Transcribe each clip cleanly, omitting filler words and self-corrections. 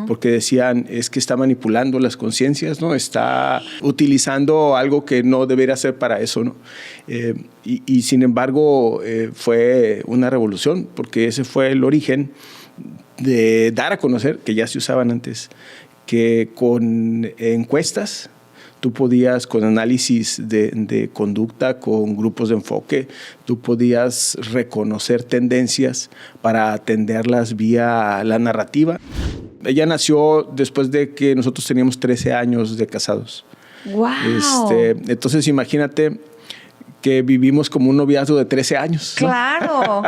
porque decían, es que está manipulando las conciencias, ¿no? Está utilizando algo que no debería ser para eso, ¿no? Y sin embargo, fue una revolución, porque ese fue el origen de dar a conocer, que ya se usaban antes, que con encuestas tú podías, con análisis de conducta, con grupos de enfoque, tú podías reconocer tendencias para atenderlas vía la narrativa. Ella nació después de que nosotros teníamos 13 años de casados. ¡Wow! Entonces imagínate que vivimos como un noviazgo de 13 años, ¿no? ¡Claro!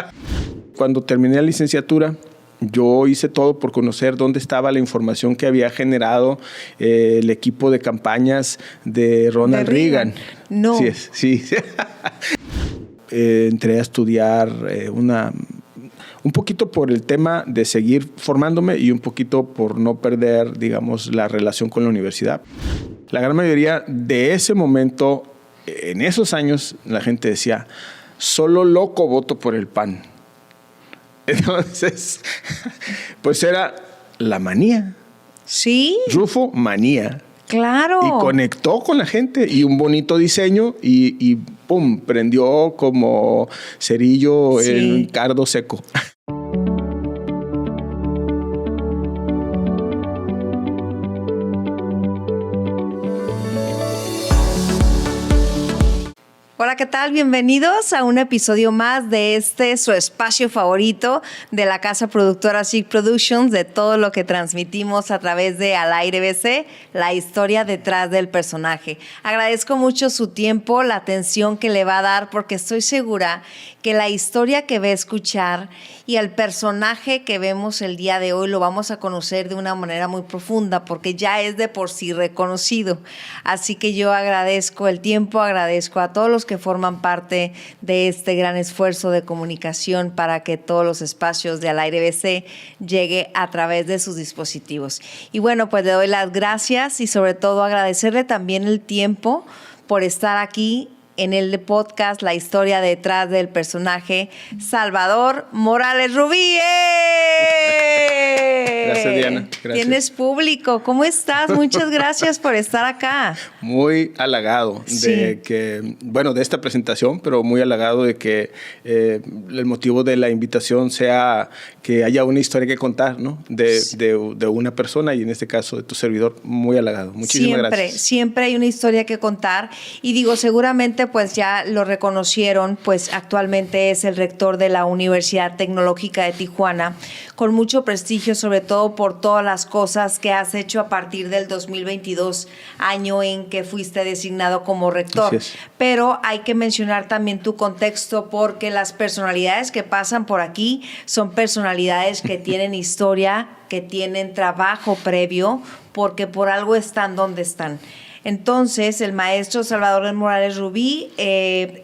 Cuando terminé la licenciatura, yo hice todo por conocer dónde estaba la información que había generado el equipo de campañas de Ronald Reagan. No. Sí. Entré a estudiar un poquito por el tema de seguir formándome y un poquito por no perder, digamos, la relación con la universidad. La gran mayoría de ese momento, en esos años, la gente decía, solo loco voto por el PAN. Entonces, pues era la manía. Sí. Rufo, manía. Claro. Y conectó con la gente y un bonito diseño y ¡pum! Prendió como cerillo en cardo seco. Hola, ¿qué tal? Bienvenidos a un episodio más de su espacio favorito de la casa productora SIG Productions, de todo lo que transmitimos a través de Al Aire BC, la historia detrás del personaje. Agradezco mucho su tiempo, la atención que le va a dar, porque estoy segura que la historia que va a escuchar y el personaje que vemos el día de hoy lo vamos a conocer de una manera muy profunda, porque ya es de por sí reconocido. Así que yo agradezco el tiempo, agradezco a todos los que forman parte de este gran esfuerzo de comunicación para que todos los espacios de Al Aire BC llegue a través de sus dispositivos. Y bueno, pues le doy las gracias y sobre todo agradecerle también el tiempo por estar aquí en el podcast La historia detrás del personaje, Salvador Morales Rubí. Gracias, Diana. Gracias. Tienes público. ¿Cómo estás? Muchas gracias por estar acá. Muy halagado de esta presentación, pero muy halagado de que el motivo de la invitación sea que haya una historia que contar, ¿no? De una persona y en este caso de tu servidor. Muy halagado. Muchísimas gracias. Siempre hay una historia que contar y digo, seguramente pues ya lo reconocieron, pues actualmente es el rector de la Universidad Tecnológica de Tijuana, con mucho prestigio, sobre todo por todas las cosas que has hecho a partir del 2022, año en que fuiste designado como rector. Pero hay que mencionar también tu contexto, porque las personalidades que pasan por aquí son personalidades que tienen historia, que tienen trabajo previo, porque por algo están donde están. Entonces, el maestro Salvador Morales Rubí,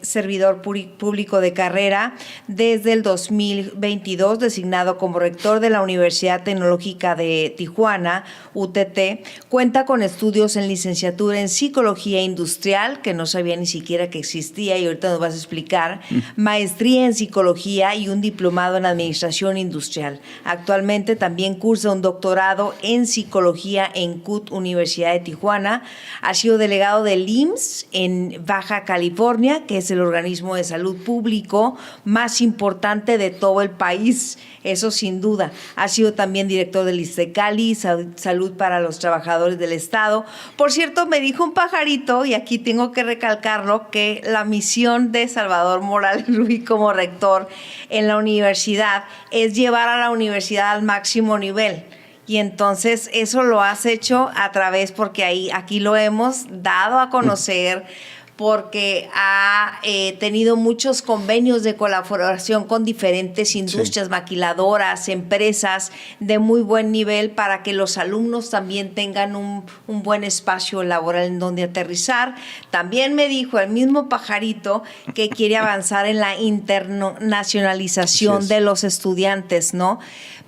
servidor público de carrera desde el 2022, designado como rector de la Universidad Tecnológica de Tijuana, UTT, cuenta con estudios en licenciatura en Psicología Industrial, que no sabía ni siquiera que existía y ahorita nos vas a explicar, maestría en Psicología y un diplomado en Administración Industrial. Actualmente también cursa un doctorado en Psicología en CUT Universidad de Tijuana. Ha sido delegado del IMSS en Baja California, que es el organismo de salud público más importante de todo el país, eso sin duda. Ha sido también director del ISTECALI, Salud para los Trabajadores del Estado. Por cierto, me dijo un pajarito, y aquí tengo que recalcarlo, que la misión de Salvador Morales Rubí como rector en la universidad es llevar a la universidad al máximo nivel. Y entonces eso lo has hecho a través, porque aquí lo hemos dado a conocer, porque ha tenido muchos convenios de colaboración con diferentes industrias, maquiladoras, empresas de muy buen nivel, para que los alumnos también tengan un buen espacio laboral en donde aterrizar. También me dijo el mismo pajarito que quiere avanzar en la internacionalización de los estudiantes, ¿no?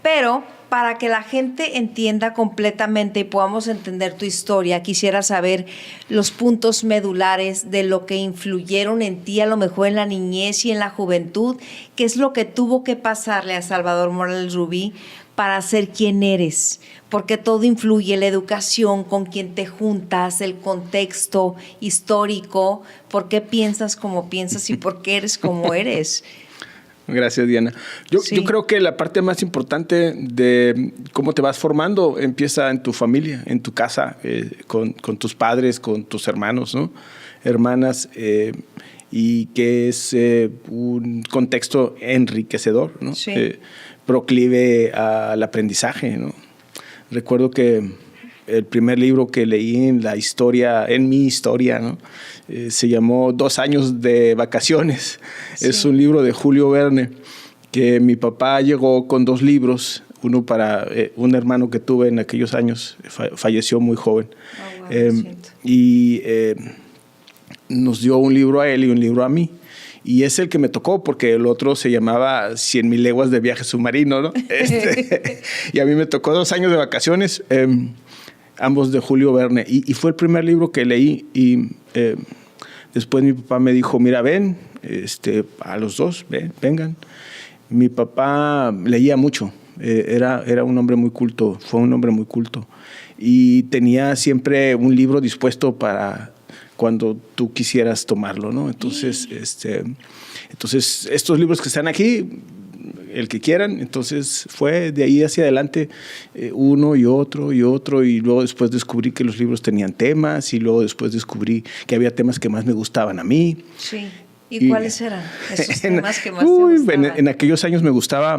Pero para que la gente entienda completamente y podamos entender tu historia, quisiera saber los puntos medulares de lo que influyeron en ti, a lo mejor en la niñez y en la juventud. ¿Qué es lo que tuvo que pasarle a Salvador Morales Rubí para ser quien eres? Porque todo influye, la educación, con quién te juntas, el contexto histórico, por qué piensas como piensas y por qué eres como eres. Gracias, Diana. Yo creo que la parte más importante de cómo te vas formando empieza en tu familia, en tu casa, con tus padres, con tus hermanos, ¿no? Hermanas, y que es un contexto enriquecedor, ¿no? Sí. Proclive al aprendizaje, ¿no? Recuerdo que el primer libro que leí en mi historia, ¿no? Se llamó 2 años de vacaciones. Sí. Es un libro de Julio Verne, que mi papá llegó con 2 libros, uno para un hermano que tuve en aquellos años, falleció muy joven. Oh, wow, nos dio un libro a él y un libro a mí. Y es el que me tocó porque el otro se llamaba 100,000 leguas de viaje submarino, ¿no? Y a mí me tocó 2 años de vacaciones, ambos de Julio Verne. Y fue el primer libro que leí. Y después mi papá me dijo, mira, ven, a los 2, vengan. Mi papá leía mucho. Era un hombre muy culto, fue un hombre muy culto. Y tenía siempre un libro dispuesto para cuando tú quisieras tomarlo, ¿no? Entonces, entonces estos libros que están aquí, el que quieran, entonces fue de ahí hacia adelante uno y otro, y luego después descubrí que los libros tenían temas, y luego después descubrí que había temas que más me gustaban a mí. Sí. ¿Y cuáles eran esos temas que más te gustaban? En aquellos años me gustaba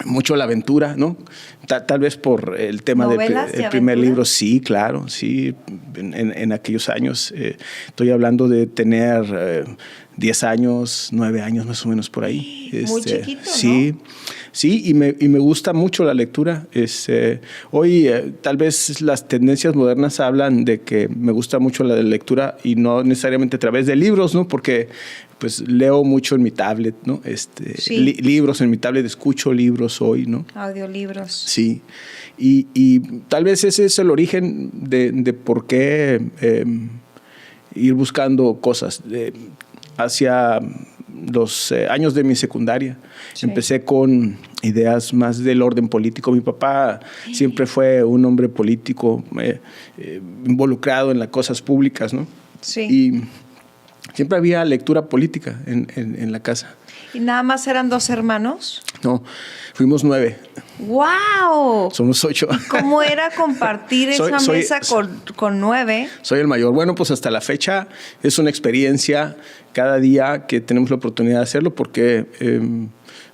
mucho la aventura, ¿no? Tal vez por el tema del primer libro. Sí, claro, sí. En aquellos años, estoy hablando de tener 10 años, 9 años más o menos por ahí. Muy chiquito, sí, ¿no? Sí, y me gusta mucho la lectura. Hoy tal vez las tendencias modernas hablan de que me gusta mucho la lectura y no necesariamente a través de libros, ¿no? Porque pues leo mucho en mi tablet, ¿no? Libros en mi tablet, escucho libros hoy, ¿no? Audiolibros. Sí, y tal vez ese es el origen de por qué ir buscando cosas. Hacia los años de mi secundaria, empecé con ideas más del orden político. Mi papá siempre fue un hombre político, involucrado en las cosas públicas, ¿no? Sí. Y siempre había lectura política en la casa. ¿Y nada más eran 2 hermanos? No, fuimos 9. ¡Wow! Somos 8. ¿Y cómo era compartir esa mesa con 9? Soy el mayor. Bueno, pues hasta la fecha es una experiencia cada día que tenemos la oportunidad de hacerlo porque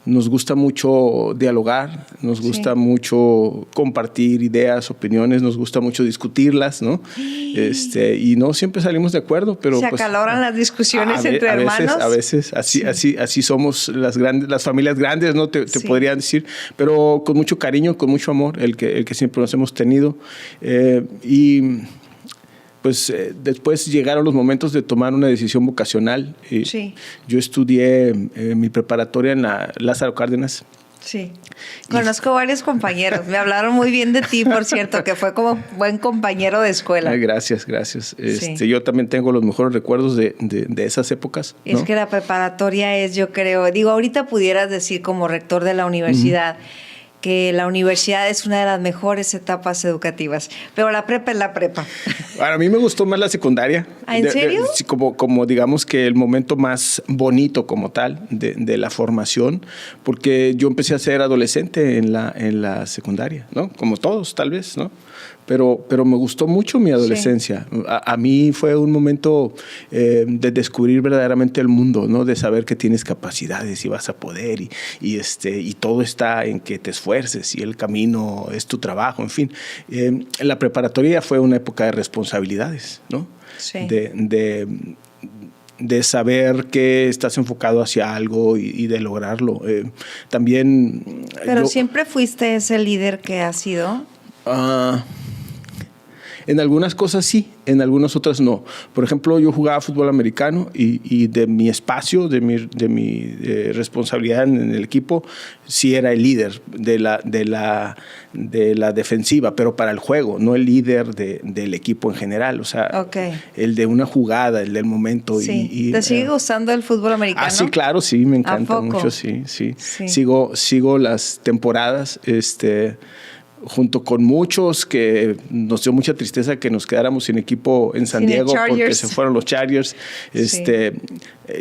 nos gusta mucho dialogar, nos gusta mucho compartir ideas, opiniones, nos gusta mucho discutirlas, ¿no? Y no siempre salimos de acuerdo, pero se acaloran las discusiones entre hermanos. A veces, así somos las familias grandes, ¿no? Te podrían decir, pero con mucho cariño, con mucho amor, el que siempre nos hemos tenido. Pues después llegaron los momentos de tomar una decisión vocacional. Yo estudié mi preparatoria en la Lázaro Cárdenas. Sí. Conozco varios compañeros. Me hablaron muy bien de ti, por cierto, que fue como buen compañero de escuela. Gracias. Yo también tengo los mejores recuerdos de esas épocas, ¿no? Es que la preparatoria es, yo creo, ahorita pudieras decir como rector de la universidad, que la universidad es una de las mejores etapas educativas, pero la prepa es la prepa. Para mí me gustó más la secundaria. ¿En serio? Como digamos que el momento más bonito como tal de la formación, porque yo empecé a ser adolescente en la secundaria, ¿no? Como todos, tal vez, ¿no? Pero me gustó mucho mi adolescencia. Sí. A mí fue un momento de descubrir verdaderamente el mundo, ¿no? De saber que tienes capacidades y vas a poder y todo está en que te esfuerces y el camino es tu trabajo, en fin. La preparatoria fue una época de responsabilidades, ¿no? Sí. De saber que estás enfocado hacia algo y de lograrlo. También... ¿Pero siempre fuiste ese líder que has sido? En algunas cosas sí, en algunas otras no. Por ejemplo, yo jugaba fútbol americano y de mi espacio, de mi responsabilidad en el equipo, sí era el líder de la defensiva, pero para el juego, no el líder del equipo en general. O sea, el de una jugada, el del momento. Sí. ¿Te sigue gustando el fútbol americano? Sí, claro, sí, me encanta mucho, sí. Sigo las temporadas, junto con muchos que nos dio mucha tristeza que nos quedáramos sin equipo en San Diego porque se fueron los Chargers.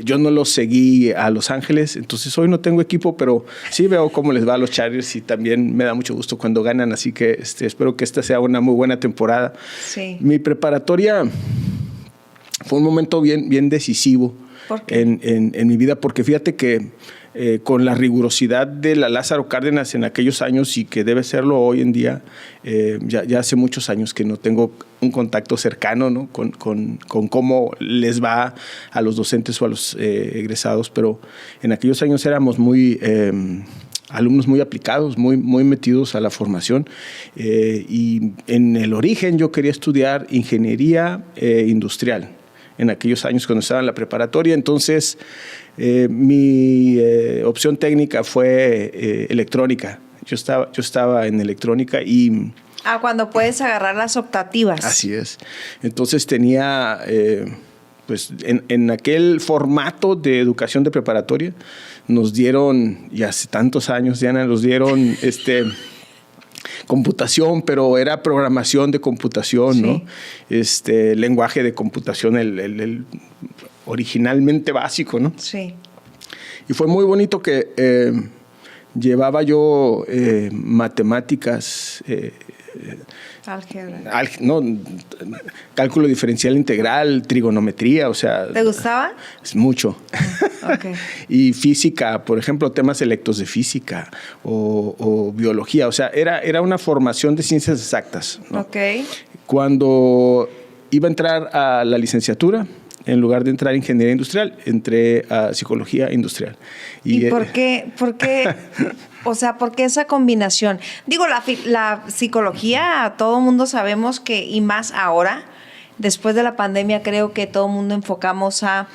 Yo no los seguí a Los Ángeles, entonces hoy no tengo equipo, pero sí veo cómo les va a los Chargers y también me da mucho gusto cuando ganan, así que espero que esta sea una muy buena temporada. Sí. Mi preparatoria fue un momento bien decisivo en mi vida, porque fíjate que con la rigurosidad de la Lázaro Cárdenas en aquellos años y que debe serlo hoy en día, ya hace muchos años que no tengo un contacto cercano, ¿no? con cómo les va a los docentes o a los egresados, pero en aquellos años éramos alumnos muy aplicados, muy metidos a la formación, y en el origen yo quería estudiar ingeniería industrial en aquellos años cuando estaba en la preparatoria. Entonces mi opción técnica fue electrónica. Yo estaba en electrónica y... cuando puedes agarrar las optativas. Así es. Entonces tenía, pues en aquel formato de educación de preparatoria, nos dieron, y hace tantos años, Diana, nos dieron computación, pero era programación de computación, sí. ¿No? Lenguaje de computación, el originalmente básico, ¿no? Sí. Y fue muy bonito que llevaba yo matemáticas, álgebra. Cálculo diferencial integral, trigonometría, o sea... ¿Te gustaba? Mucho. Okay. Y física, por ejemplo, temas selectos de física o biología, o sea, era una formación de ciencias exactas, ¿no? Okay. Cuando iba a entrar a la licenciatura, en lugar de entrar a ingeniería industrial, entré a psicología industrial. ¿Y por qué? O sea, ¿por qué esa combinación? Digo, la psicología, todo el mundo sabemos que, y más ahora, después de la pandemia, creo que todo el mundo enfocamos a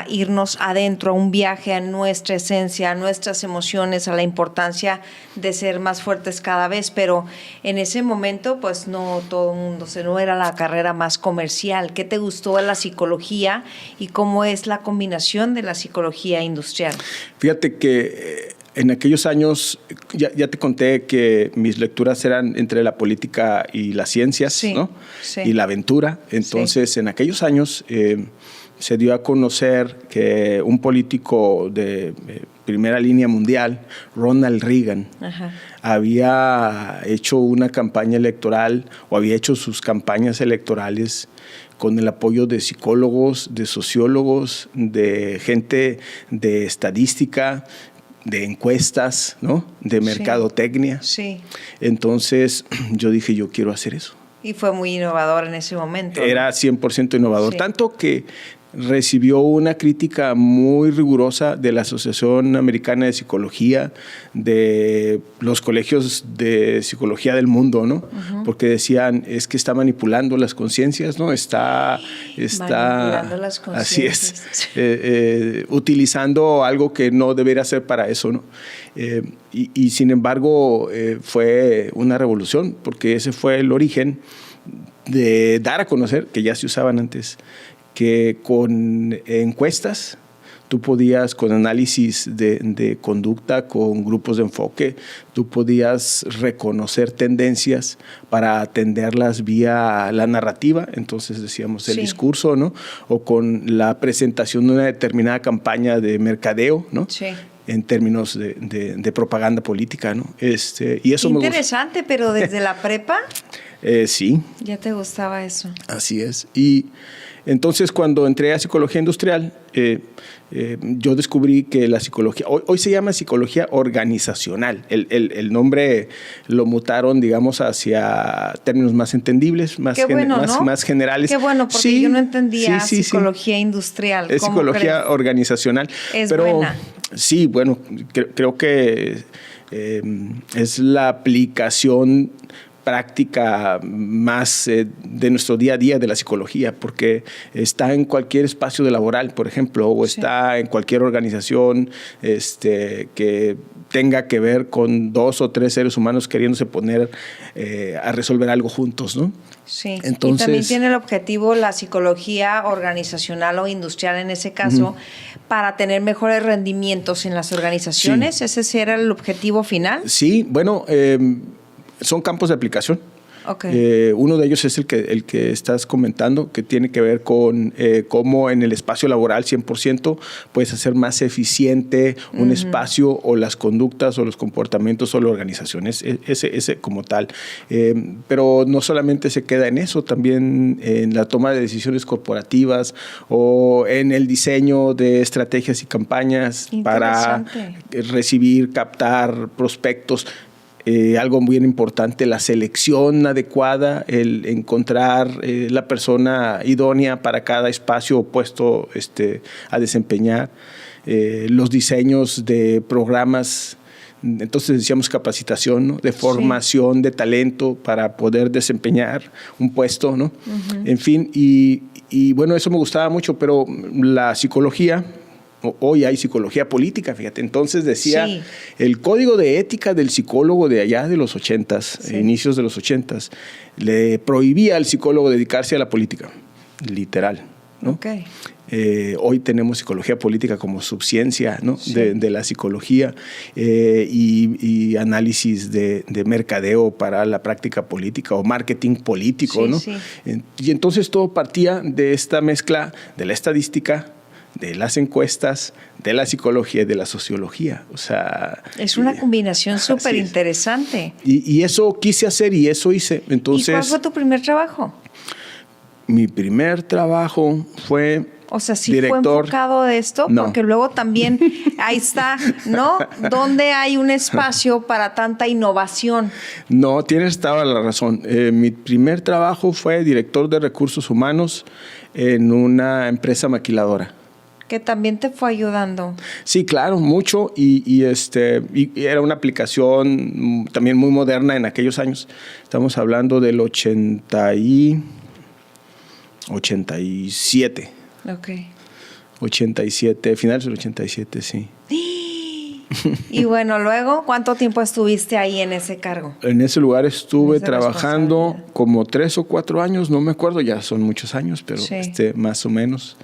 irnos adentro, a un viaje a nuestra esencia, a nuestras emociones, a la importancia de ser más fuertes cada vez, pero en ese momento, pues no todo el mundo, no era la carrera más comercial. ¿Qué te gustó de la psicología y cómo es la combinación de la psicología industrial? Fíjate que en aquellos años, ya te conté que mis lecturas eran entre la política y las ciencias, sí, ¿no? Sí. Y la aventura. Entonces, sí. En aquellos años se dio a conocer que un político de primera línea mundial, Ronald Reagan, ajá, había hecho una campaña electoral o había hecho sus campañas electorales con el apoyo de psicólogos, de sociólogos, de gente de estadística, de encuestas, ¿no? De mercadotecnia. Sí. Entonces yo dije, yo quiero hacer eso. Y fue muy innovador en ese momento. Era 100% innovador, sí. Tanto que recibió una crítica muy rigurosa de la Asociación Americana de Psicología, de los colegios de psicología del mundo, ¿no? Uh-huh. Porque decían, es que está manipulando las conciencias, ¿no? Está manipulando las conciencias. Así es, utilizando algo que no debería ser para eso, ¿no? Y sin embargo fue una revolución, porque ese fue el origen de dar a conocer, que ya se usaban antes, que con encuestas tú podías, con análisis de conducta, con grupos de enfoque, tú podías reconocer tendencias para atenderlas vía la narrativa, entonces decíamos el discurso, ¿no? O con la presentación de una determinada campaña de mercadeo, ¿no? Sí. En términos de propaganda política, ¿no? Y eso interesante, pero desde la prepa. Sí. ¿Ya te gustaba eso? Así es. Y entonces, cuando entré a psicología industrial, yo descubrí que la psicología, hoy se llama psicología organizacional. El nombre lo mutaron, digamos, hacia términos más entendibles, más generales. Qué bueno, porque sí, yo no entendía psicología industrial. Es psicología organizacional. Pero buena. Sí, bueno, creo que es la aplicación práctica más de nuestro día a día de la psicología, porque está en cualquier espacio de laboral, por ejemplo, o está en cualquier organización que tenga que ver con 2 o 3 seres humanos queriéndose poner a resolver algo juntos, ¿no? Sí, entonces, y también tiene el objetivo la psicología organizacional o industrial en ese caso, para tener mejores rendimientos en las organizaciones. Sí. ¿Ese era el objetivo final? Sí, bueno, son campos de aplicación. Okay. Uno de ellos es el que estás comentando, que tiene que ver con cómo en el espacio laboral 100% puedes hacer más eficiente un espacio o las conductas o los comportamientos o la organización, ese como tal. Pero no solamente se queda en eso, también en la toma de decisiones corporativas o en el diseño de estrategias y campañas para recibir, captar prospectos. Algo muy importante, la selección adecuada, el encontrar la persona idónea para cada espacio o puesto a desempeñar, los diseños de programas. Entonces decíamos capacitación, ¿no? De formación de talento para poder desempeñar un puesto, ¿no? En fin, y bueno, eso me gustaba mucho, pero la psicología... Hoy hay psicología política, fíjate. Entonces decía, el código de ética del psicólogo de allá de los 80s, inicios de los 80s, le prohibía al psicólogo dedicarse a la política, literal, ¿no? Okay. Hoy tenemos psicología política como subciencia, ¿no? de la psicología y análisis de mercadeo para la práctica política o marketing político, ¿no? Y entonces todo partía de esta mezcla de la estadística, de las encuestas, de la psicología y de la sociología. O sea, es una combinación súper interesante. Y eso quise hacer y eso hice. Entonces, ¿y cuál fue tu primer trabajo? Mi primer trabajo fue... O sea, ¿sí director, fue enfocado de esto? No. Porque luego también ahí está, ¿no? ¿Dónde hay un espacio para tanta innovación? No, tienes toda la razón. Mi primer trabajo fue director de recursos humanos en una empresa maquiladora. Que también te fue ayudando. Sí, claro, mucho. Y era una aplicación también muy moderna en aquellos años. Estamos hablando del 87. Ok. 87, finales del 87, sí. Y bueno, luego, ¿cuánto tiempo estuviste ahí en ese cargo? En ese lugar estuve trabajando como 3 o 4 años, no me acuerdo, ya son muchos años, pero más o menos.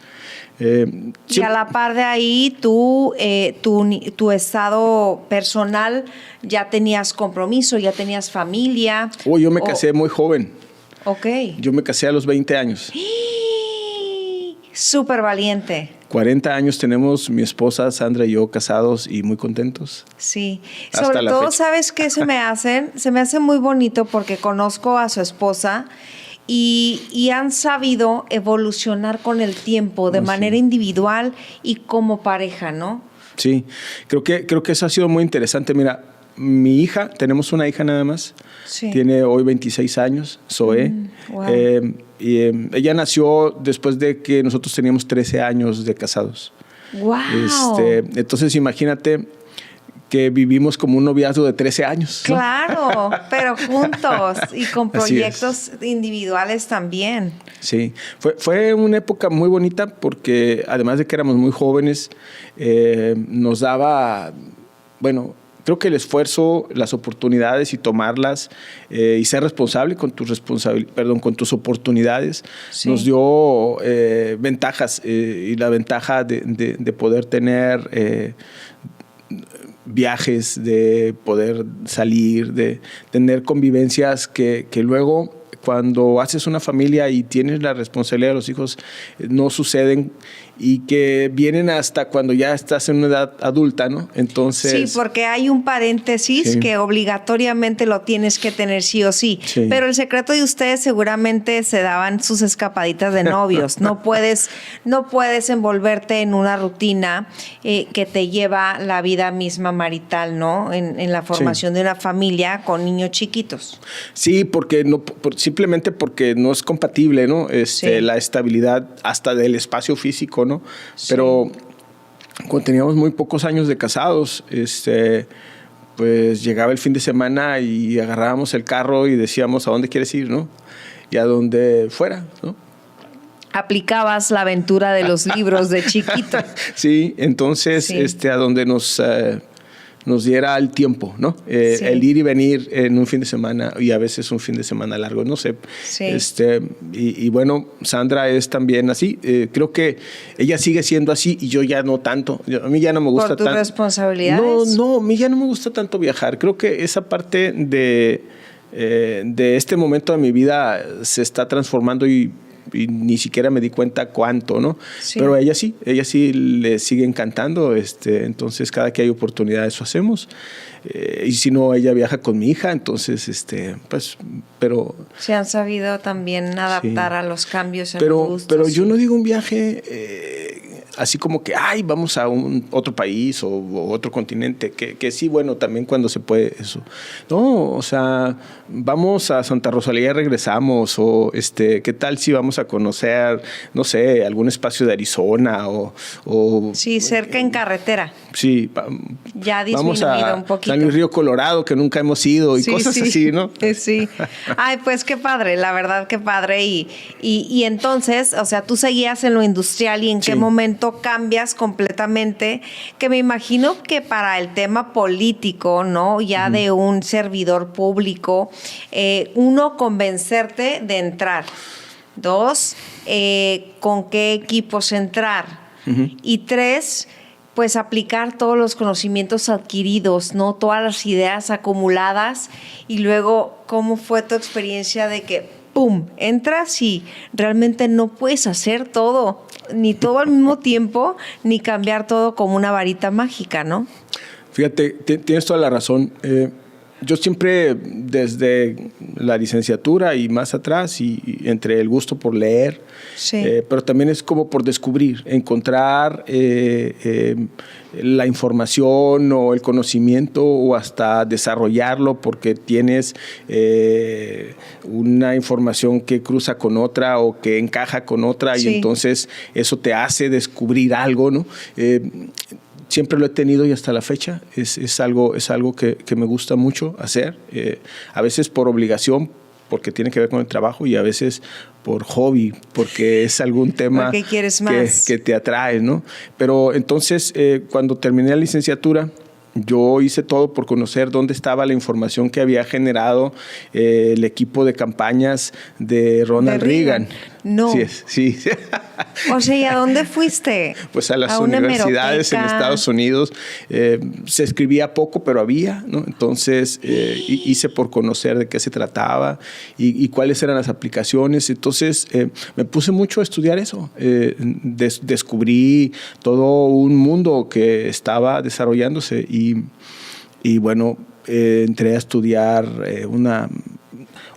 Y a la par de ahí, tu estado personal, ya tenías compromiso, ya tenías familia. Yo me casé muy joven. Ok. Yo me casé a los 20 años. Súper valiente. 40 años tenemos mi esposa Sandra y yo casados y muy contentos. Sí. Sobre todo, ¿sabes qué se me hace muy bonito porque conozco a su esposa y han sabido evolucionar con el tiempo de manera individual y como pareja, ¿no? Sí, creo que eso ha sido muy interesante. Mira, mi hija, tenemos una hija nada más, tiene hoy 26 años, Zoe. Wow. Ella nació después de que nosotros teníamos 13 años de casados. Wow. Entonces imagínate que vivimos como un noviazgo de 13 años. ¿No? Claro, pero juntos y con proyectos individuales también. Sí, fue una época muy bonita porque además de que éramos muy jóvenes, nos daba, creo que el esfuerzo, las oportunidades y tomarlas y ser responsable con con tus oportunidades nos dio ventajas y la ventaja de poder tener viajes, de poder salir, de tener convivencias que luego cuando haces una familia y tienes la responsabilidad de los hijos no suceden y que vienen hasta cuando ya estás en una edad adulta, ¿no? Entonces... Sí, porque hay un paréntesis que obligatoriamente lo tienes que tener sí o sí. Pero el secreto de ustedes seguramente se daban sus escapaditas de novios. No puedes envolverte en una rutina que te lleva la vida misma marital, ¿no? En la formación de una familia con niños chiquitos. Sí, porque simplemente porque no es compatible, ¿no? La estabilidad hasta del espacio físico, ¿no? Pero cuando teníamos muy pocos años de casados, pues llegaba el fin de semana y agarrábamos el carro y decíamos, ¿a dónde quieres ir, no? Y a donde fuera, ¿no? Aplicabas la aventura de los libros de chiquito. Sí, entonces, Sí. a donde nos diera el tiempo, ¿no? Sí. El ir y venir en un fin de semana y a veces un fin de semana largo, no sé. Sí. Y bueno, Sandra es también así. Creo que ella sigue siendo así y yo ya no tanto. A mí ya no me gusta tanto. ¿Por tus responsabilidades? No, a mí ya no me gusta tanto viajar. Creo que esa parte de este momento de mi vida se está transformando y ni siquiera me di cuenta cuánto, ¿no? Sí. Pero ella sí le sigue encantando, entonces cada que hay oportunidad eso hacemos. Y si no, ella viaja con mi hija, entonces, pues, pero... Se han sabido también adaptar a los cambios en los gustos. Pero yo no digo un viaje así como que, ay, vamos a otro país o otro continente, que sí, bueno, también cuando se puede eso. No, o sea, vamos a Santa Rosalía y regresamos, o ¿qué tal si vamos a conocer, no sé, algún espacio de Arizona o sí, cerca en carretera. Sí, ya ha disminuido un poquito. San Luis Río Colorado, que nunca hemos ido, y sí, cosas sí. así, ¿no? Sí. Ay, pues qué padre, la verdad, qué padre. Y entonces, o sea, tú seguías en lo industrial y en qué momento cambias completamente, que me imagino que para el tema político, ¿no? Ya de un servidor público, uno, convencerte de entrar. Dos, con qué equipos entrar. Y tres, pues aplicar todos los conocimientos adquiridos, ¿no? Todas las ideas acumuladas. Y luego, ¿cómo fue tu experiencia de que, pum, entras y realmente no puedes hacer todo, ni todo al mismo tiempo, ni cambiar todo como una varita mágica, ¿no? Fíjate, tienes toda la razón. Yo siempre, desde la licenciatura y más atrás, y entre el gusto por leer, pero también es como por descubrir, encontrar la información o el conocimiento o hasta desarrollarlo porque tienes una información que cruza con otra o que encaja con otra y entonces eso te hace descubrir algo, ¿no? Siempre lo he tenido y hasta la fecha es algo que me gusta mucho hacer, a veces por obligación, porque tiene que ver con el trabajo, y a veces por hobby, porque es algún tema que te atrae, ¿no? Pero entonces, cuando terminé la licenciatura, yo hice todo por conocer dónde estaba la información que había generado el equipo de campañas de Ronald Reagan. No. Sí. O sea, ¿y a dónde fuiste? Pues a las universidades en Estados Unidos. Se escribía poco, pero había, ¿no? Entonces hice por conocer de qué se trataba y cuáles eran las aplicaciones. Entonces me puse mucho a estudiar eso. Descubrí todo un mundo que estaba desarrollándose y bueno, entré a estudiar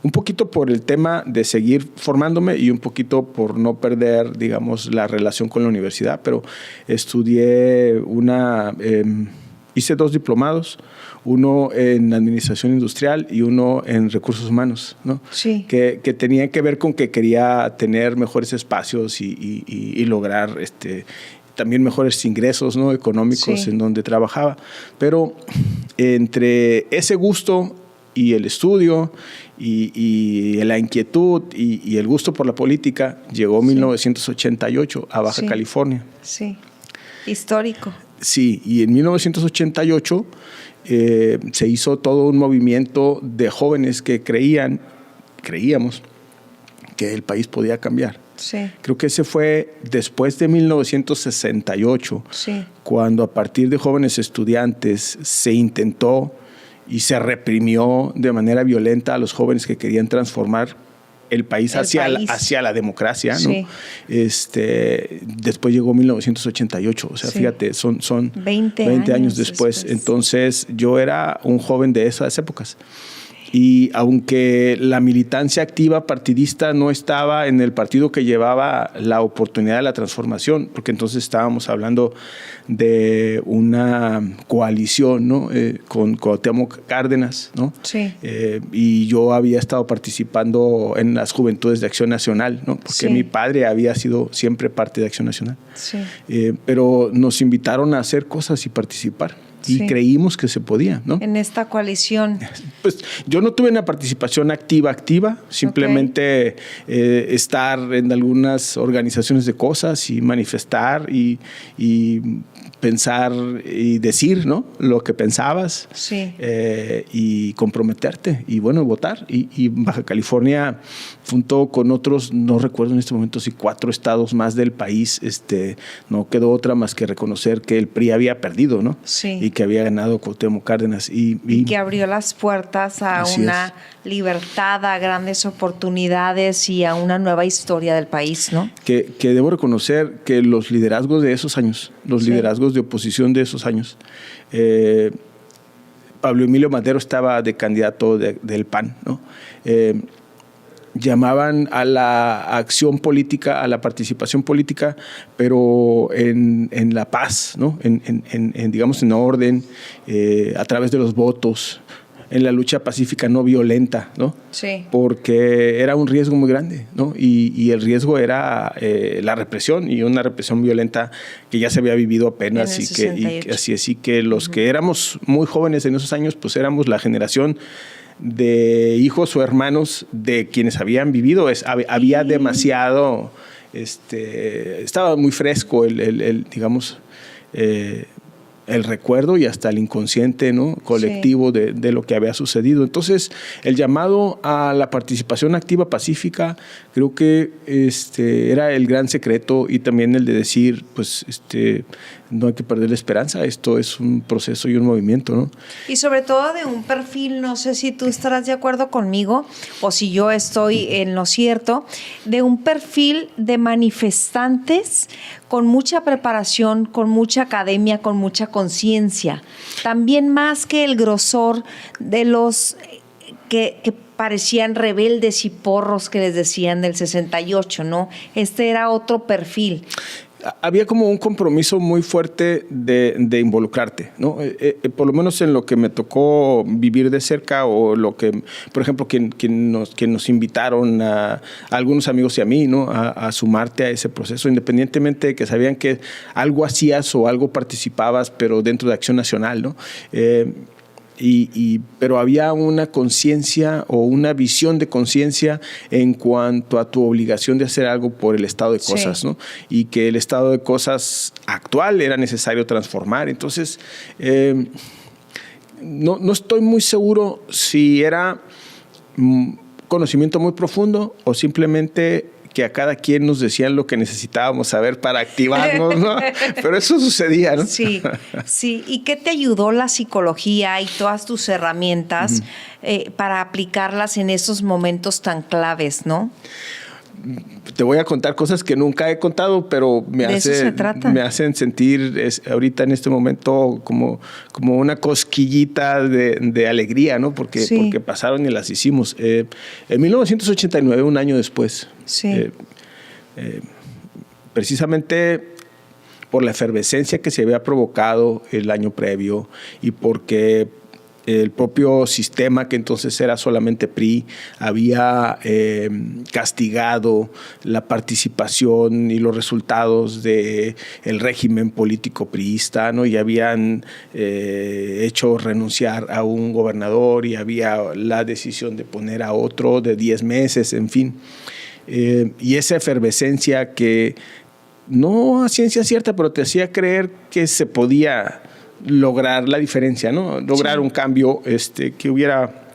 un poquito por el tema de seguir formándome y un poquito por no perder, digamos, la relación con la universidad, pero estudié hice 2 diplomados, uno en administración industrial y uno en recursos humanos, ¿no? Sí. Que tenían que ver con que quería tener mejores espacios y lograr también mejores ingresos, ¿no? Económicos en donde trabajaba. Pero entre ese gusto y el estudio y la inquietud y el gusto por la política, llegó 1988 a Baja California. Sí, histórico. Sí, y en 1988 se hizo todo un movimiento de jóvenes que creíamos que el país podía cambiar. Sí. Creo que ese fue después de 1968, cuando a partir de jóvenes estudiantes se intentó y se reprimió de manera violenta a los jóvenes que querían transformar el país hacia la democracia, ¿no? Después llegó 1988, o sea, fíjate, son 20 años después. Entonces yo era un joven de esas épocas. Y aunque la militancia activa partidista no estaba en el partido que llevaba la oportunidad de la transformación, porque entonces estábamos hablando de una coalición, ¿no? Con Cuauhtémoc Cárdenas, ¿no? Sí. Y yo había estado participando en las Juventudes de Acción Nacional, ¿no? Porque mi padre había sido siempre parte de Acción Nacional. Sí. Pero nos invitaron a hacer cosas y participar. y creímos que se podía, ¿no? En esta coalición. Pues yo no tuve una participación activa, simplemente estar en algunas organizaciones de cosas y manifestar y pensar y decir, ¿no?, lo que pensabas, y comprometerte y bueno, votar. Y Baja California, junto con otros, no recuerdo en este momento si 4 estados más del país, no quedó otra más que reconocer que el PRI había perdido, ¿no? Sí. Y que había ganado Cuauhtémoc Cárdenas. Y que abrió las puertas a una libertad, a grandes oportunidades y a una nueva historia del país, ¿no? Que debo reconocer que los liderazgos de esos años, los liderazgos de oposición de esos años, Pablo Emilio Madero estaba de candidato del PAN, ¿no? Llamaban a la acción política, a la participación política, pero en la paz, ¿no? Digamos, en orden, a través de los votos, en la lucha pacífica no violenta, ¿no? Sí. Porque era un riesgo muy grande, ¿no? Y el riesgo era la represión, y una represión violenta que ya se había vivido apenas, así que los que éramos muy jóvenes en esos años, pues éramos la generación de hijos o hermanos de quienes habían vivido. Había demasiado, estaba muy fresco digamos, el recuerdo y hasta el inconsciente, ¿no?, colectivo de lo que había sucedido. Entonces, el llamado a la participación activa pacífica, creo que era el gran secreto, y también el de decir, pues, no hay que perder la esperanza, esto es un proceso y un movimiento, ¿no? Y sobre todo de un perfil, no sé si tú estarás de acuerdo conmigo o si yo estoy en lo cierto, de un perfil de manifestantes con mucha preparación, con mucha academia, con mucha conciencia. También más que el grosor de los que parecían rebeldes y porros que les decían del 68, ¿no? Era otro perfil. Había como un compromiso muy fuerte de involucrarte, ¿no? Por lo menos en lo que me tocó vivir de cerca, o lo que, por ejemplo, que nos invitaron a algunos amigos y a mí, ¿no?, a sumarte a ese proceso, independientemente de que sabían que algo hacías o algo participabas, pero dentro de Acción Nacional, ¿no? Pero había una conciencia o una visión de conciencia en cuanto a tu obligación de hacer algo por el estado de cosas, ¿no? Y que el estado de cosas actual era necesario transformar. Entonces, no estoy muy seguro si era conocimiento muy profundo o simplemente que a cada quien nos decían lo que necesitábamos saber para activarnos, ¿no? Pero eso sucedía, ¿no? Sí. ¿Y qué te ayudó la psicología y todas tus herramientas para aplicarlas en esos momentos tan claves, ¿no? Te voy a contar cosas que nunca he contado, pero me hacen sentir ahorita en este momento como una cosquillita de alegría, ¿no? Porque pasaron y las hicimos. En 1989, un año después, precisamente por la efervescencia que se había provocado el año previo y porque el propio sistema, que entonces era solamente PRI, había castigado la participación y los resultados del régimen político priista, ¿no? Y habían hecho renunciar a un gobernador, y había la decisión de poner a otro de 10 meses, en fin. Y esa efervescencia que no a ciencia cierta, pero te hacía creer que se podía lograr la diferencia, ¿no? Lograr un cambio, que hubiera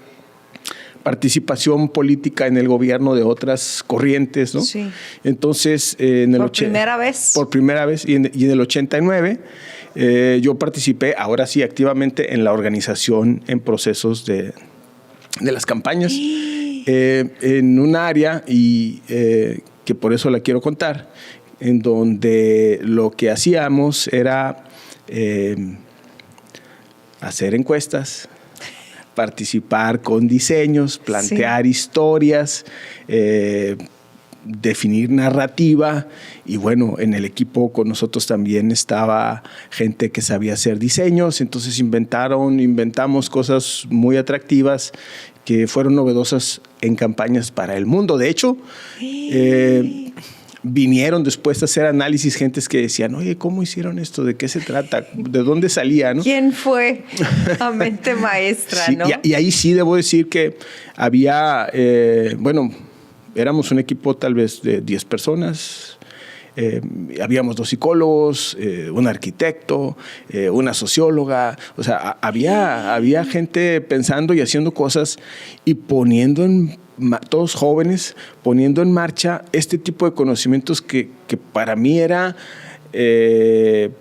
participación política en el gobierno de otras corrientes, ¿no? Sí. Entonces, por primera vez, y en el 89, yo participé, ahora sí, activamente en la organización en procesos de las campañas, en un área que por eso la quiero contar, en donde lo que hacíamos era hacer encuestas, participar con diseños, plantear historias, definir narrativa. Y bueno, en el equipo con nosotros también estaba gente que sabía hacer diseños, entonces inventamos cosas muy atractivas que fueron novedosas en campañas para el mundo. De hecho, vinieron después a hacer análisis gentes que decían, oye, ¿cómo hicieron esto? ¿De qué se trata? ¿De dónde salía? ¿No? ¿Quién fue la mente maestra? Sí, ¿no? y ahí sí debo decir que había, éramos un equipo tal vez de 10 personas. Habíamos 2 psicólogos, un arquitecto, una socióloga. O sea, había gente pensando y haciendo cosas y todos jóvenes, poniendo en marcha este tipo de conocimientos que para mí era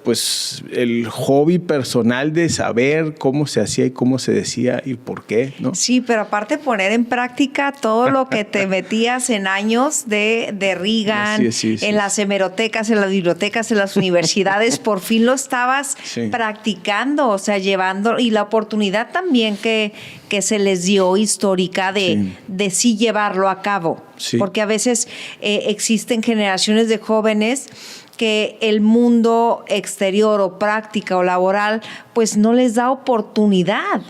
pues el hobby personal de saber cómo se hacía y cómo se decía y por qué, ¿no? Sí, pero aparte poner en práctica todo lo que te metías en años de Reagan, sí, en las hemerotecas, en las bibliotecas, en las universidades, por fin lo estabas practicando, o sea, llevando, y la oportunidad también que se les dio histórica de sí llevarlo a cabo, porque a veces existen generaciones de jóvenes que el mundo exterior o práctica o laboral pues no les da oportunidad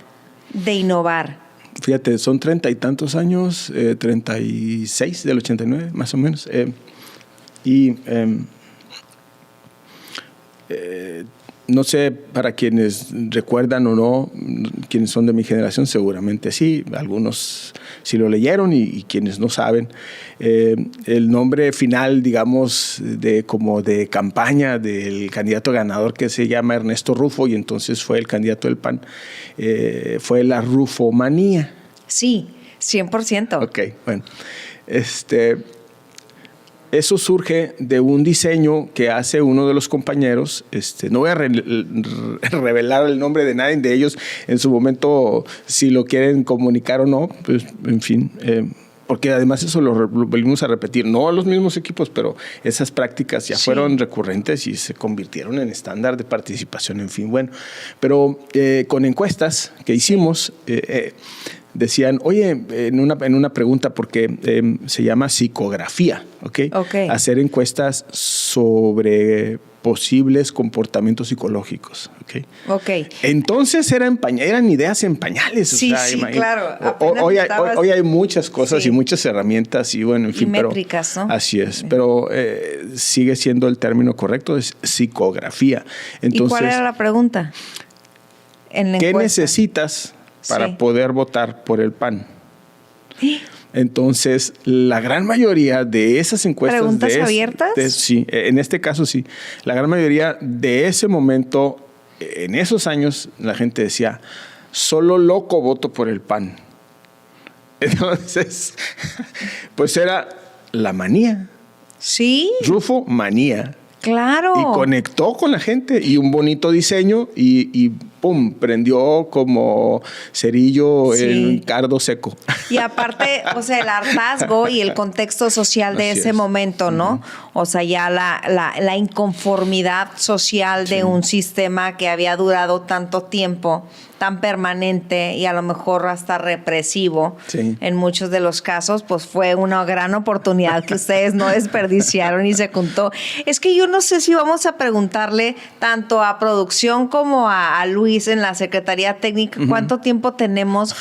de innovar. Fíjate, son 30 y tantos años, 36 del 89 más o menos, no sé, para quienes recuerdan o no, quienes son de mi generación, seguramente sí, algunos sí lo leyeron y quienes no saben. El nombre final, digamos, como de campaña del candidato ganador, que se llama Ernesto Rufo, y entonces fue el candidato del PAN, fue la rufomanía. Sí, 100%. Ok, bueno. Eso surge de un diseño que hace uno de los compañeros. No voy a revelar el nombre de nadie de ellos. En su momento, si lo quieren comunicar o no, pues, en fin. Porque además eso lo volvimos a repetir. No a los mismos equipos, pero esas prácticas ya fueron recurrentes y se convirtieron en estándar de participación. En fin, bueno. Pero con encuestas que hicimos... decían, oye, en una pregunta, porque se llama psicografía, ¿ok? Hacer encuestas sobre posibles comportamientos psicológicos, ¿ok? Entonces eran ideas en pañales. Sí, o sea, claro. Hoy hay muchas cosas y muchas herramientas y bueno, en fin. Y métricas, ¿no? Así es, pero sigue siendo el término correcto, es psicografía. Entonces, ¿y cuál era la pregunta? ¿Qué necesitas para poder votar por el PAN? Entonces, la gran mayoría de esas encuestas... ¿Preguntas abiertas? Sí, en este caso sí. La gran mayoría de ese momento, en esos años, la gente decía, solo loco voto por el PAN. Entonces, pues era la manía. Sí. Rufo manía. Claro. Y conectó con la gente y un bonito diseño y ¡pum! Prendió como cerillo en cardo seco. Y aparte, o sea, el hartazgo y el contexto social de ese momento, ¿no? O sea, ya la inconformidad social de un sistema que había durado tanto tiempo, tan permanente y a lo mejor hasta represivo en muchos de los casos, pues fue una gran oportunidad que ustedes no desperdiciaron y se juntó. Es que yo no sé si vamos a preguntarle tanto a producción como a Luis en la Secretaría Técnica cuánto tiempo tenemos,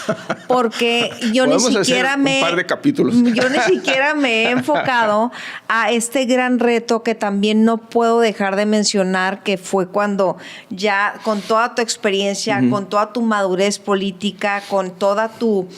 porque yo ni siquiera un par de capítulos. Yo ni siquiera me he enfocado a este gran reto que también no puedo dejar de mencionar, que fue cuando ya con toda tu experiencia, con toda tu madurez política, con toda tu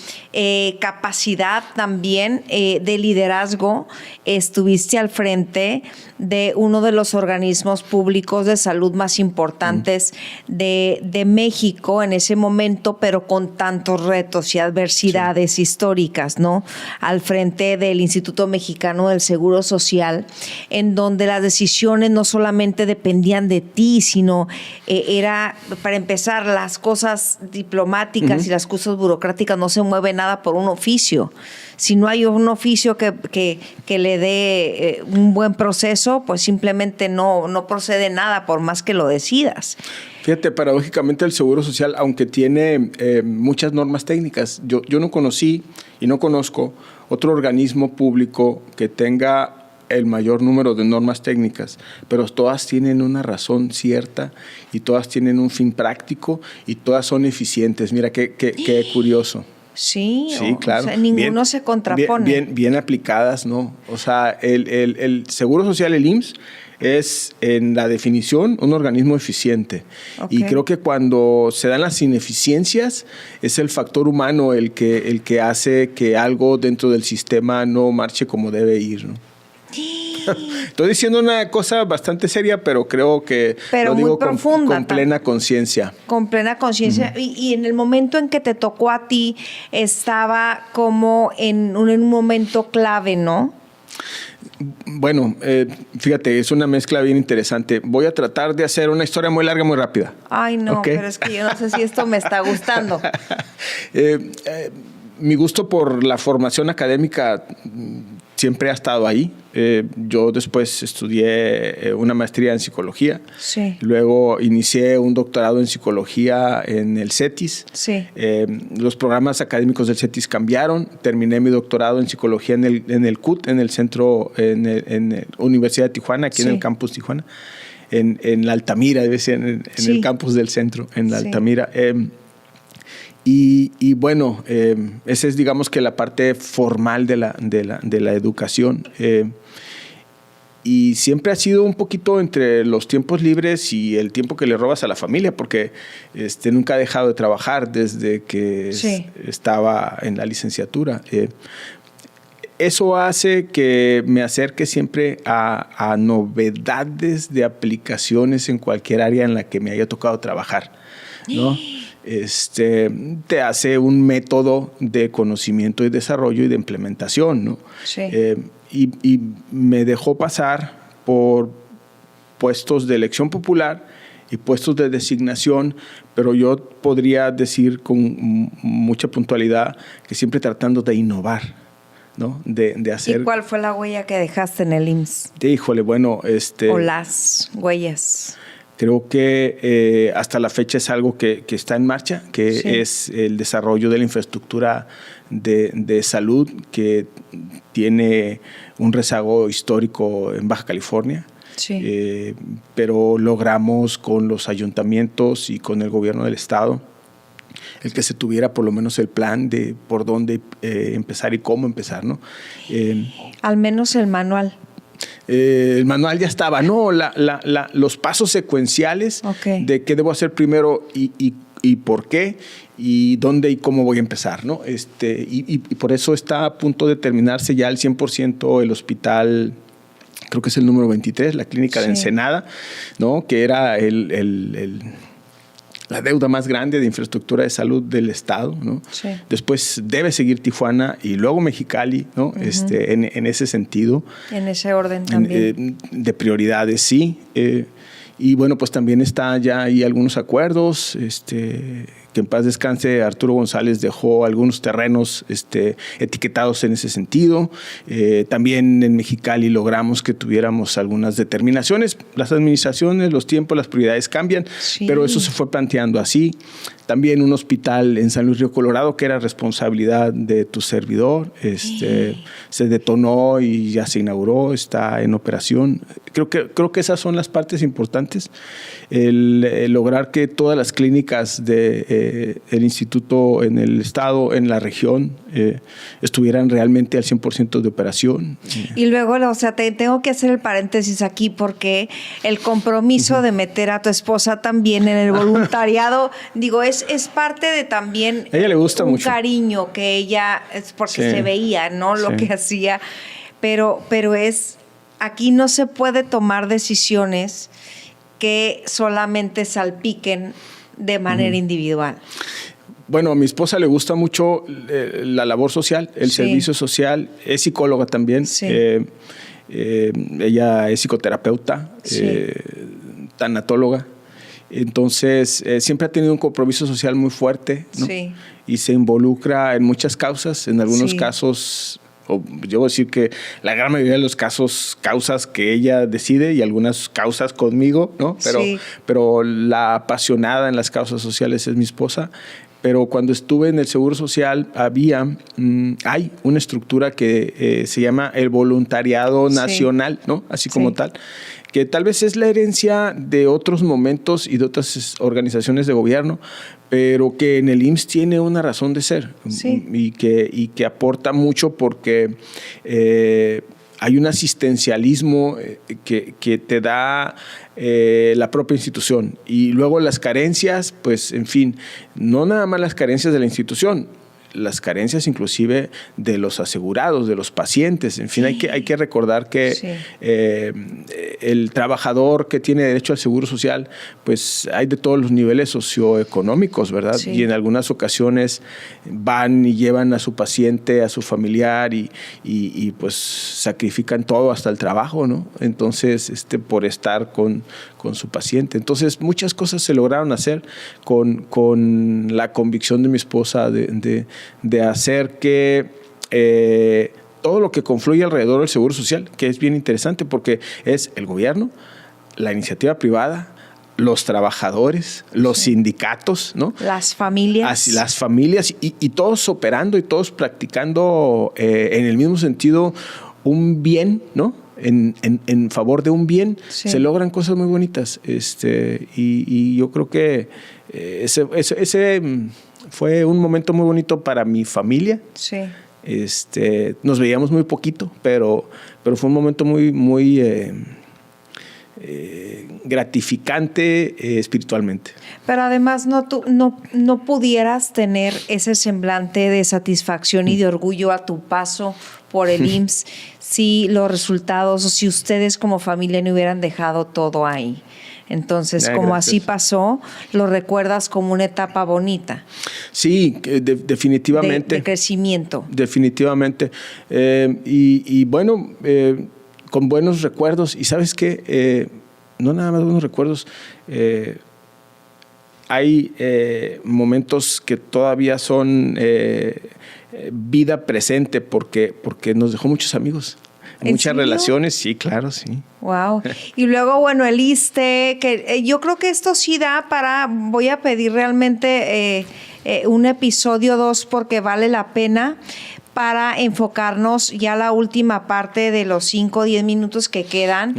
capacidad también de liderazgo, estuviste al frente de uno de los organismos públicos de salud más importantes de México en ese momento, pero con tantos retos y adversidades históricas, ¿no? Al frente del Instituto Mexicano del Seguro Social, en donde las decisiones no solamente dependían de ti, sino era, para empezar, las cosas diplomáticas y las cosas burocráticas no se mueve nada por un oficio. Si no hay un oficio que le dé un buen proceso, pues simplemente no procede nada por más que lo decidas. Fíjate, paradójicamente el Seguro Social, aunque tiene muchas normas técnicas, yo no conocí y no conozco otro organismo público que tenga el mayor número de normas técnicas, pero todas tienen una razón cierta y todas tienen un fin práctico y todas son eficientes. Mira, qué curioso. Sí, claro. O sea, ninguno se contrapone. Bien aplicadas, ¿no? O sea, el Seguro Social, el IMSS, es en la definición un organismo eficiente. Okay. Y creo que cuando se dan las ineficiencias es el factor humano el que hace que algo dentro del sistema no marche como debe ir, ¿no? Estoy diciendo una cosa bastante seria, pero creo que lo digo con plena conciencia. Con plena conciencia. Y en el momento en que te tocó a ti, estaba como en un momento clave, ¿no? Bueno, fíjate, es una mezcla bien interesante. Voy a tratar de hacer una historia muy larga, muy rápida. Ay, no, ¿okay? Pero es que yo no sé si esto me está gustando. Mi gusto por la formación académica siempre ha estado ahí. Yo después estudié una maestría en psicología. Sí. Luego inicié un doctorado en psicología en el CETIS. Sí. Los programas académicos del CETIS cambiaron. Terminé mi doctorado en psicología en el CUT, en el centro, en la Universidad de Tijuana, aquí en el campus Tijuana. En la Altamira, debe ser, en el campus del centro, en la Altamira. Y bueno, esa es, digamos, que la parte formal de la educación. Y siempre ha sido un poquito entre los tiempos libres y el tiempo que le robas a la familia, porque nunca he dejado de trabajar desde que estaba en la licenciatura. Eso hace que me acerque siempre a novedades de aplicaciones en cualquier área en la que me haya tocado trabajar, ¿no? Te hace un método de conocimiento y desarrollo y de implementación, ¿no? Sí. Y me dejó pasar por puestos de elección popular y puestos de designación, pero yo podría decir con mucha puntualidad que siempre tratando de innovar, ¿no? De hacer. ¿Y cuál fue la huella que dejaste en el IMSS? Híjole, bueno, o las huellas. Creo que hasta la fecha es algo que está en marcha, que es el desarrollo de la infraestructura de salud, que tiene un rezago histórico en Baja California. Sí. Pero logramos con los ayuntamientos y con el gobierno del estado el que se tuviera por lo menos el plan de por dónde empezar y cómo empezar, ¿no? Al menos el manual. El manual ya estaba, ¿no? Los pasos secuenciales de qué debo hacer primero y por qué y dónde y cómo voy a empezar, ¿no? Y por eso está a punto de terminarse ya al 100% el hospital, creo que es el número 23, la clínica de Ensenada, ¿no? Que era la deuda más grande de infraestructura de salud del estado, ¿no? Sí. Después debe seguir Tijuana y luego Mexicali, ¿no? En ese sentido. En ese orden también. De prioridades, sí. Y bueno, pues también está ya ahí algunos acuerdos, que en paz descanse Arturo González dejó algunos terrenos etiquetados en ese sentido. También en Mexicali logramos que tuviéramos algunas determinaciones. Las administraciones, los tiempos, las prioridades cambian, pero eso se fue planteando así. También un hospital en San Luis Río Colorado, que era responsabilidad de tu servidor, se detonó y ya se inauguró, está en operación. Creo que esas son las partes importantes. El lograr que todas las clínicas del instituto en el estado, en la región, estuvieran realmente al 100% de operación. Y luego, o sea, tengo que hacer el paréntesis aquí porque el compromiso de meter a tu esposa también en el voluntariado, digo, es parte de también a ella le gusta mucho. Cariño que ella, es porque se veía, ¿no? Lo que hacía, pero aquí no se puede tomar decisiones que solamente salpiquen de manera individual. Bueno, a mi esposa le gusta mucho la labor social, el servicio social, es psicóloga también. Sí. Ella es psicoterapeuta, tanatóloga. Entonces, siempre ha tenido un compromiso social muy fuerte, ¿no? Sí. Y se involucra en muchas causas, en algunos casos, yo voy a decir que la gran mayoría de los causas que ella decide y algunas causas conmigo, ¿no? Pero la apasionada en las causas sociales es mi esposa. Pero cuando estuve en el Seguro Social hay una estructura que se llama el voluntariado nacional, ¿no? Así como tal, que tal vez es la herencia de otros momentos y de otras organizaciones de gobierno, pero que en el IMSS tiene una razón de ser, sí, y que aporta mucho porque hay un asistencialismo que te da la propia institución. Y luego las carencias, pues, en fin, no nada más las carencias de la institución, las carencias inclusive de los asegurados, de los pacientes. En fin, hay que recordar que sí, el trabajador que tiene derecho al seguro social, pues hay de todos los niveles socioeconómicos, ¿verdad? Sí. Y en algunas ocasiones van y llevan a su paciente, a su familiar y pues sacrifican todo, hasta el trabajo, ¿no? Entonces, por estar con su paciente. Entonces, muchas cosas se lograron hacer con la convicción de mi esposa de hacer que todo lo que confluye alrededor del Seguro Social, que es bien interesante porque es el gobierno, la iniciativa privada, los trabajadores, los sindicatos, ¿no? Las familias. Las familias y todos operando y todos practicando en el mismo sentido un bien, ¿no? En favor de un bien, se logran cosas muy bonitas. Y yo creo que ese fue un momento muy bonito para mi familia. Sí. Nos veíamos muy poquito, pero fue un momento muy, muy gratificante espiritualmente. Pero además no pudieras tener ese semblante de satisfacción y de orgullo a tu paso por el IMSS si los resultados o si ustedes como familia no hubieran dejado todo ahí. Entonces, como gracias. así pasó, lo recuerdas como una etapa bonita. Sí, definitivamente. De crecimiento. Definitivamente. Y bueno, con buenos recuerdos. Y ¿sabes qué? No nada más buenos recuerdos. Hay momentos que todavía son vida presente porque nos dejó muchos amigos. Muchas relaciones, sí, claro, sí. Wow. Y luego, bueno, el ISSSTE, que yo creo que esto sí da para, voy a pedir realmente un episodio 2 porque vale la pena para enfocarnos ya la última parte de los 5 o 10 minutos que quedan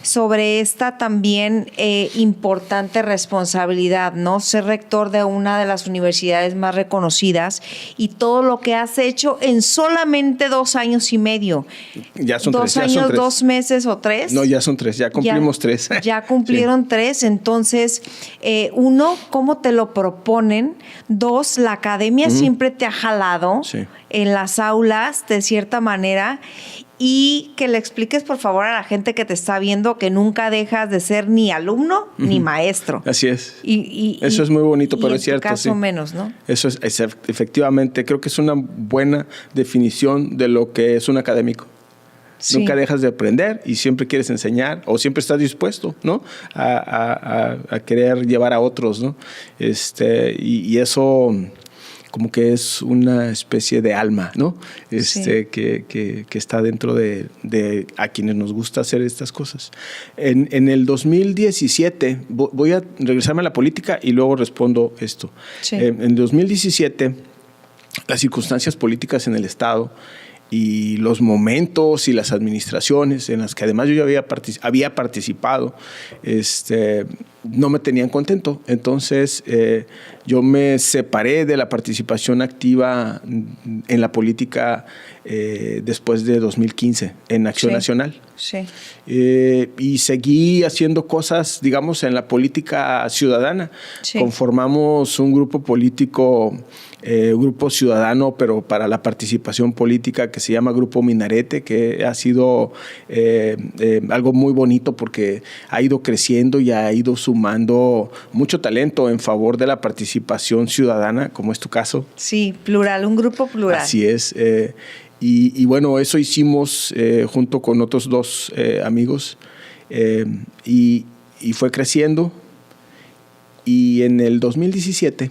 sobre esta también importante responsabilidad, ¿no? Ser rector de una de las universidades más reconocidas y todo lo que has hecho en solamente 2 años y medio. Ya son 2 3. Ya años, son 3. 2 meses o 3. No, ya son 3, ya cumplimos 3. Ya cumplieron 3, entonces, 1, ¿cómo te lo proponen? 2, la academia siempre te ha jalado en las aulas, de cierta manera, y que le expliques, por favor, a la gente que te está viendo que nunca dejas de ser ni alumno ni maestro. Así es. Y eso es muy bonito, pero es cierto. En tu caso menos, ¿no? Eso es efectivamente, creo que es una buena definición de lo que es un académico. Sí. Nunca dejas de aprender y siempre quieres enseñar o siempre estás dispuesto, ¿no? a querer llevar a otros, ¿no? Y eso como que es una especie de alma, ¿no? Que está dentro de a quienes nos gusta hacer estas cosas. En el 2017, voy a regresarme a la política y luego respondo esto. Sí. En 2017, las circunstancias políticas en el Estado y los momentos y las administraciones en las que además yo ya había participado, no me tenían contento. Entonces, yo me separé de la participación activa en la política después de 2015 en Acción Nacional. Sí. Y seguí haciendo cosas, digamos, en la política ciudadana. Sí. Conformamos un grupo político, grupo ciudadano, pero para la participación política, que se llama Grupo Minarete, que ha sido algo muy bonito porque ha ido creciendo y ha ido sumando mucho talento en favor de la participación ciudadana, como es tu caso. Sí, plural, un grupo plural. Así es. Y bueno, eso hicimos junto con otros 2 amigos y fue creciendo. Y en el 2017,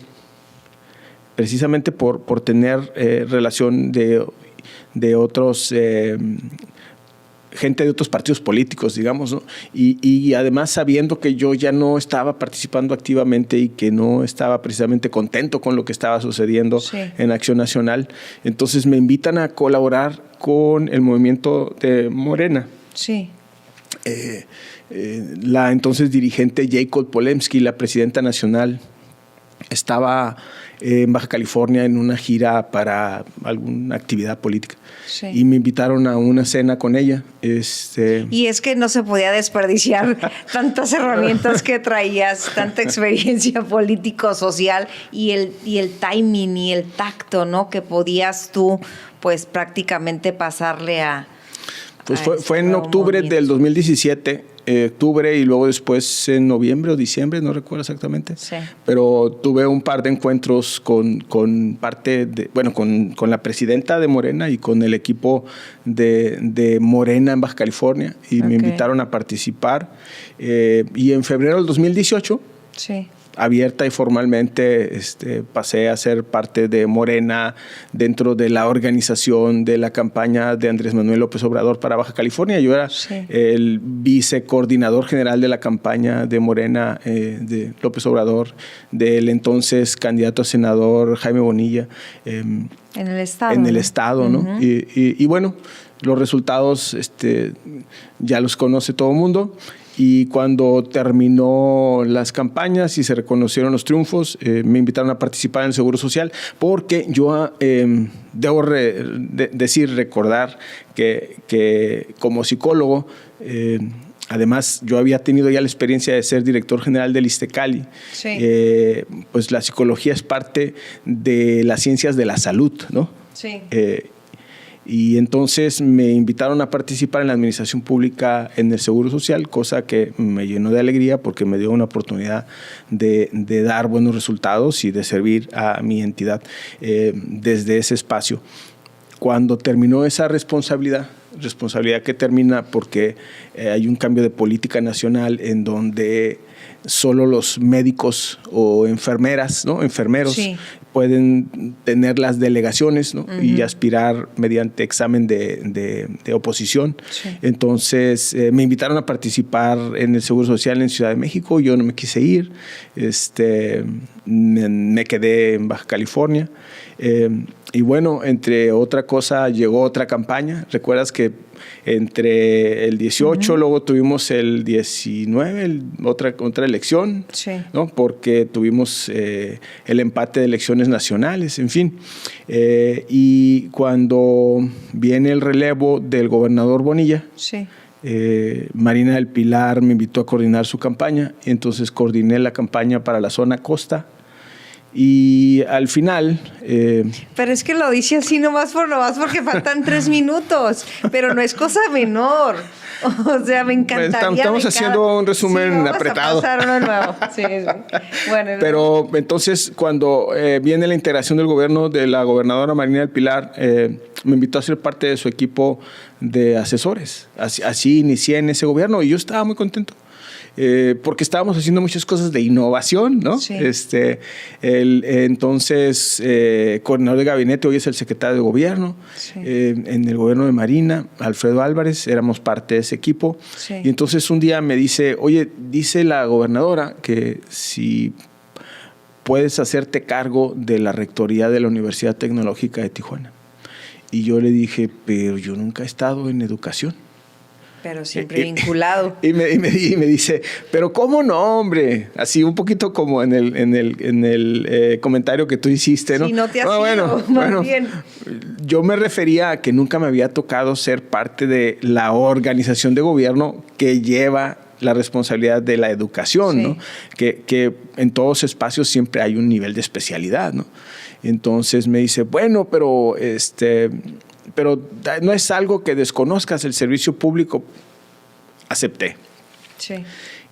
precisamente por tener relación de otros gente de otros partidos políticos, digamos, ¿no? Y además sabiendo que yo ya no estaba participando activamente y que no estaba precisamente contento con lo que estaba sucediendo en Acción Nacional, entonces me invitan a colaborar con el movimiento de Morena. Sí. La entonces dirigente Jacob Polemski, la presidenta nacional, estaba en Baja California en una gira para alguna actividad política. Sí. Y me invitaron a una cena con ella. Y es que no se podía desperdiciar tantas herramientas que traías, tanta experiencia político-social y el timing y el tacto, ¿no? Que podías tú, pues, prácticamente pasarle a... Pues fue en octubre del 2017, octubre, y luego después en noviembre o diciembre, no recuerdo exactamente. Sí. Pero tuve un par de encuentros con la presidenta de Morena y con el equipo de Morena en Baja California, y me invitaron a participar. Y en febrero del 2018... Sí. Abierta y formalmente pasé a ser parte de Morena dentro de la organización de la campaña de Andrés Manuel López Obrador para Baja California. Yo era el vicecoordinador general de la campaña de Morena de López Obrador, del entonces candidato a senador Jaime Bonilla. En el estado. En el estado, ¿no? Uh-huh. Y bueno, los resultados ya los conoce todo el mundo. Y cuando terminó las campañas y se reconocieron los triunfos, me invitaron a participar en el Seguro Social, porque yo debo recordar que como psicólogo, además yo había tenido ya la experiencia de ser director general del ISSSTECALI. Sí. Pues la psicología es parte de las ciencias de la salud, ¿no? Sí. Y entonces me invitaron a participar en la administración pública en el Seguro Social, cosa que me llenó de alegría porque me dio una oportunidad de dar buenos resultados y de servir a mi entidad desde ese espacio. Cuando terminó esa responsabilidad que termina porque hay un cambio de política nacional en donde solo los médicos o enfermeras, ¿no? Enfermeros, sí, pueden tener las delegaciones, ¿no? Uh-huh. Y aspirar mediante examen de oposición. Sí. Entonces me invitaron a participar en el Seguro Social en Ciudad de México. Yo no me quise ir. Me quedé en Baja California. Y bueno, entre otra cosa, llegó otra campaña. ¿Recuerdas que entre el 18, uh-huh, luego tuvimos el 19, otra elección? Sí. ¿No? Porque tuvimos el empate de elecciones nacionales, en fin. Y cuando viene el relevo del gobernador Bonilla, sí, Marina del Pilar me invitó a coordinar su campaña, y entonces coordiné la campaña para la zona costa. Y al final... Pero es que lo dice así nomás porque faltan 3 minutos, pero no es cosa menor. O sea, me encantaría... Estamos haciendo un resumen apretado. A pasar uno nuevo. Sí, sí. Bueno, pero entonces, cuando viene la integración del gobierno de la gobernadora Marina del Pilar, me invitó a ser parte de su equipo de asesores. Así inicié en ese gobierno y yo estaba muy contento. Porque estábamos haciendo muchas cosas de innovación, ¿no? Sí. Entonces, coordinador de gabinete, hoy es el secretario de gobierno. Sí. En el gobierno de Marina, Alfredo Álvarez, éramos parte de ese equipo. Sí. Y entonces un día me dice, oye, dice la gobernadora que si puedes hacerte cargo de la rectoría de la Universidad Tecnológica de Tijuana. Y yo le dije, pero yo nunca he estado en educación. Pero siempre vinculado. Y me dice, pero ¿cómo no, hombre? Así un poquito como en el comentario que tú hiciste, ¿no? Sí, no te has ido, más bien. Yo me refería a que nunca me había tocado ser parte de la organización de gobierno que lleva la responsabilidad de la educación, sí, ¿no? Que en todos espacios siempre hay un nivel de especialidad, ¿no? Entonces me dice, bueno, pero no es algo que desconozcas, el servicio público. Acepté. Sí.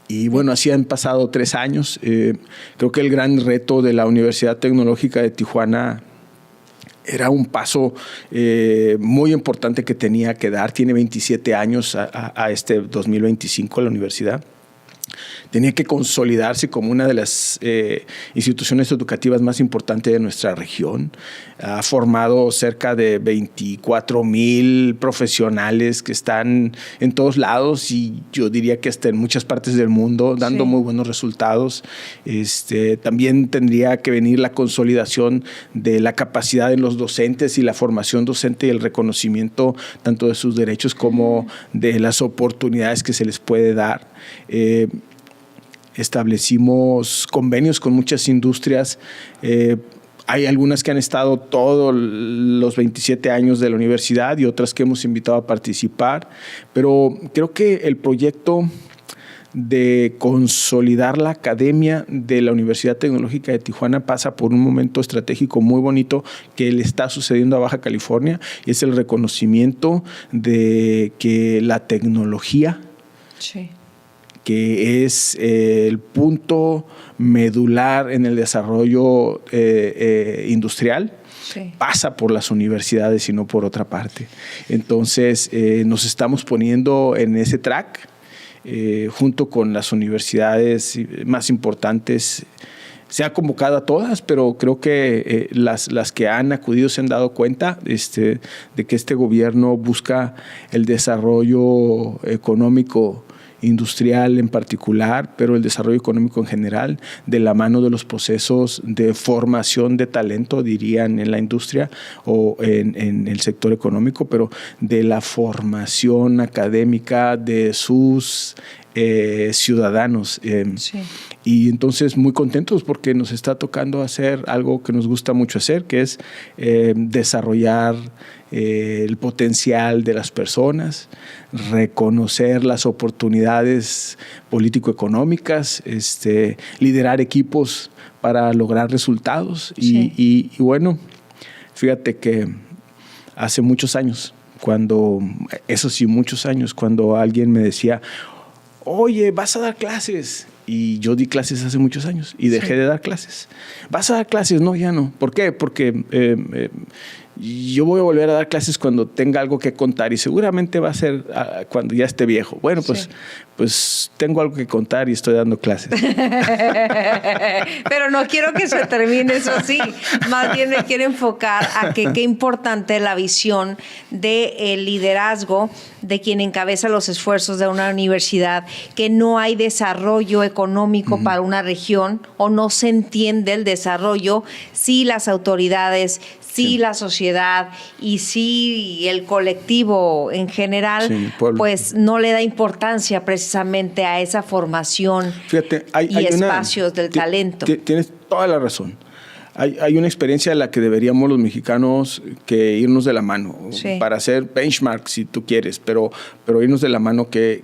Y bueno, así han pasado 3 años. Creo que el gran reto de la Universidad Tecnológica de Tijuana era un paso muy importante que tenía que dar. Tiene 27 años a este 2025 la universidad. tenía que consolidarse como una de las instituciones educativas más importantes de nuestra región. Ha formado cerca de 24,000 profesionales que están en todos lados y yo diría que hasta en muchas partes del mundo, dando muy buenos resultados. También tendría que venir la consolidación de la capacidad en los docentes y la formación docente y el reconocimiento tanto de sus derechos como de las oportunidades que se les puede dar. Establecimos convenios con muchas industrias. Hay algunas que han estado todos los 27 años de la universidad y otras que hemos invitado a participar, pero creo que el proyecto de consolidar la academia de la Universidad Tecnológica de Tijuana pasa por un momento estratégico muy bonito que le está sucediendo a Baja California, y es el reconocimiento de que la tecnología, que es el punto medular en el desarrollo industrial, pasa por las universidades y no por otra parte. Entonces, nos estamos poniendo en ese track junto con las universidades más importantes. Se ha convocado a todas, pero creo que las que han acudido se han dado cuenta de que este gobierno busca el desarrollo económico industrial en particular, pero el desarrollo económico en general, de la mano de los procesos de formación de talento, dirían en la industria o en el sector económico, pero de la formación académica de sus ciudadanos. Y entonces muy contentos porque nos está tocando hacer algo que nos gusta mucho hacer, que es desarrollar el potencial de las personas, reconocer las oportunidades político-económicas, liderar equipos para lograr resultados. Y bueno, fíjate que hace muchos años, muchos años, cuando alguien me decía, oye, vas a dar clases. Y yo di clases hace muchos años y dejé de dar clases. ¿Vas a dar clases? No, ya no. ¿Por qué? Porque yo voy a volver a dar clases cuando tenga algo que contar y seguramente va a ser cuando ya esté viejo. Bueno, pues tengo algo que contar y estoy dando clases. Pero no quiero que se termine eso así. Más bien me quiero enfocar a que qué importante la visión del liderazgo de quien encabeza los esfuerzos de una universidad, que no hay desarrollo económico para una región o no se entiende el desarrollo si las autoridades, si la sociedad y si el colectivo en general, pues no le da importancia precisamente a esa formación. Fíjate, y espacios del talento. Tienes toda la razón. Hay una experiencia en la que deberíamos los mexicanos que irnos de la mano para hacer benchmark, si tú quieres, pero irnos de la mano que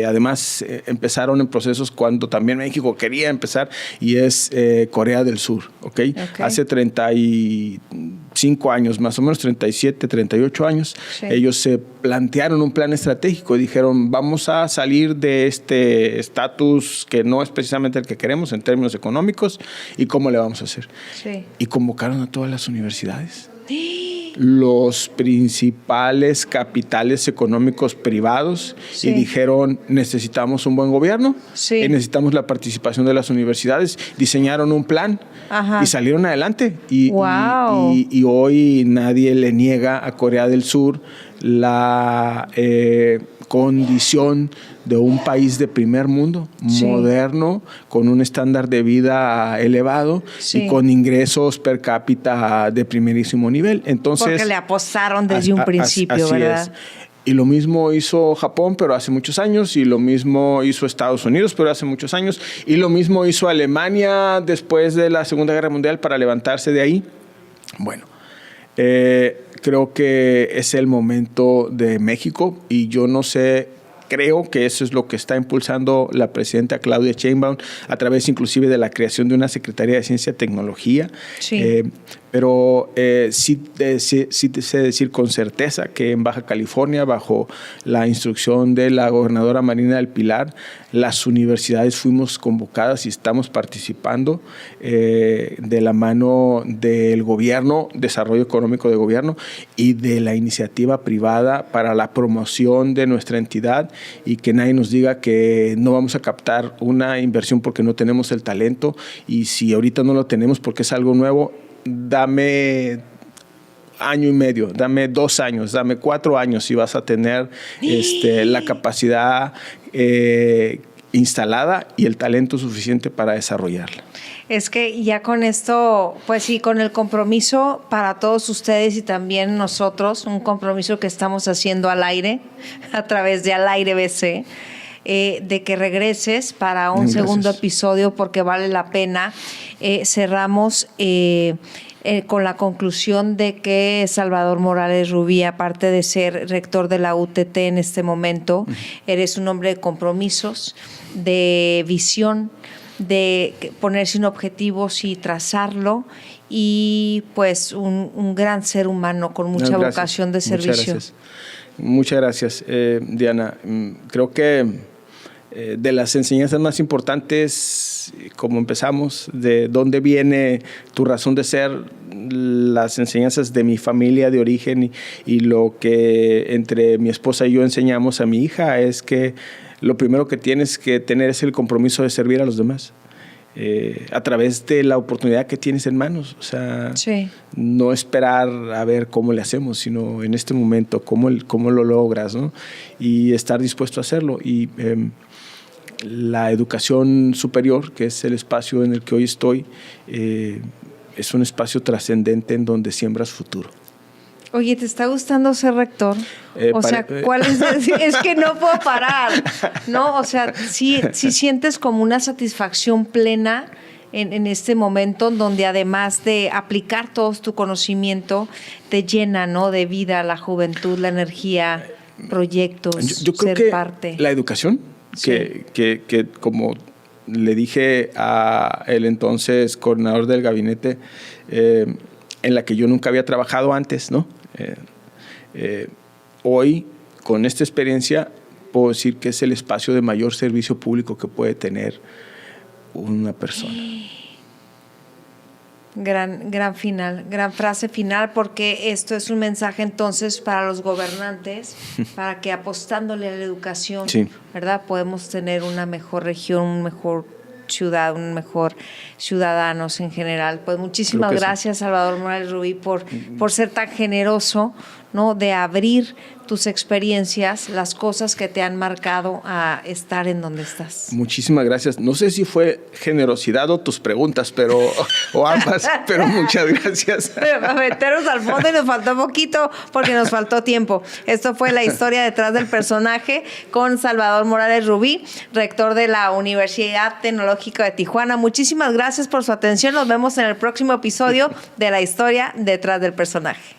además empezaron en procesos cuando también México quería empezar, y es Corea del Sur, ¿okay? Hace 35 años, más o menos 37, 38 años, ellos se plantearon un plan estratégico y dijeron, vamos a salir de este estatus que no es precisamente el que queremos en términos económicos, y cómo le vamos a hacer. Y convocaron a todas las universidades. Los principales capitales económicos privados y dijeron, necesitamos un buen gobierno y necesitamos la participación de las universidades. Diseñaron un plan y salieron adelante. Y hoy nadie le niega a Corea del Sur la condición de un país de primer mundo, moderno, con un estándar de vida elevado y con ingresos per cápita de primerísimo nivel. Entonces, porque le apostaron desde un principio, ¿verdad? Y lo mismo hizo Japón, pero hace muchos años, y lo mismo hizo Estados Unidos, pero hace muchos años, y lo mismo hizo Alemania después de la Segunda Guerra Mundial para levantarse de ahí. Bueno, creo que es el momento de México, y yo no sé, creo que eso es lo que está impulsando la presidenta Claudia Sheinbaum a través inclusive de la creación de una Secretaría de Ciencia y Tecnología. Pero sí te sé decir con certeza que en Baja California, bajo la instrucción de la gobernadora Marina del Pilar, las universidades fuimos convocadas y estamos participando de la mano del gobierno, desarrollo económico de gobierno, y de la iniciativa privada para la promoción de nuestra entidad y que nadie nos diga que no vamos a captar una inversión porque no tenemos el talento, y si ahorita no lo tenemos porque es algo nuevo, dame año y medio, dame 2 años, dame 4 años y vas a tener la capacidad instalada y el talento suficiente para desarrollarla. Es que ya con esto, pues sí, con el compromiso para todos ustedes y también nosotros, un compromiso que estamos haciendo al aire, a través de Al Aire BC, de que regreses para un segundo episodio porque vale la pena. Cerramos con la conclusión de que Salvador Morales Rubí, aparte de ser rector de la UTT en este momento, eres un hombre de compromisos, de visión, de ponerse un objetivo y trazarlo, y pues un gran ser humano con mucha vocación de servicio. Muchas gracias, Diana. Creo que de las enseñanzas más importantes, como empezamos, de dónde viene tu razón de ser, las enseñanzas de mi familia de origen y lo que entre mi esposa y yo enseñamos a mi hija, es que lo primero que tienes que tener es el compromiso de servir a los demás. A través de la oportunidad que tienes en manos. O sea, sí, no esperar a ver cómo le hacemos, sino en este momento, cómo lo logras, ¿no? Y estar dispuesto a hacerlo. Y la educación superior, que es el espacio en el que hoy estoy, es un espacio trascendente en donde siembras futuro. Oye, ¿te está gustando ser rector? ¿Cuál es? Es que no puedo parar, ¿no? O sea, sí sientes como una satisfacción plena en este momento, donde además de aplicar todo tu conocimiento, te llena, ¿no?, de vida la juventud, la energía, proyectos, yo creo ser que parte. La educación, sí, que como le dije a el entonces coordinador del gabinete, en la que yo nunca había trabajado antes, ¿no? Hoy, con esta experiencia, puedo decir que es el espacio de mayor servicio público que puede tener una persona. Gran final, gran frase final, porque esto es un mensaje entonces para los gobernantes, para que apostándole a la educación, sí, ¿verdad?, podemos tener una mejor región, un mejor ciudad, un mejor ciudadanos en general. Pues muchísimas gracias, sí, Salvador Morales Rubí, por ser tan generoso, ¿no?, de abrir tus experiencias, las cosas que te han marcado a estar en donde estás. Muchísimas gracias. No sé si fue generosidad o tus preguntas, o ambas, pero muchas gracias. A meternos al fondo, y nos faltó poquito porque nos faltó tiempo. Esto fue la historia detrás del personaje con Salvador Morales Rubí, rector de la Universidad Tecnológica de Tijuana. Muchísimas gracias por su atención. Nos vemos en el próximo episodio de la historia detrás del personaje.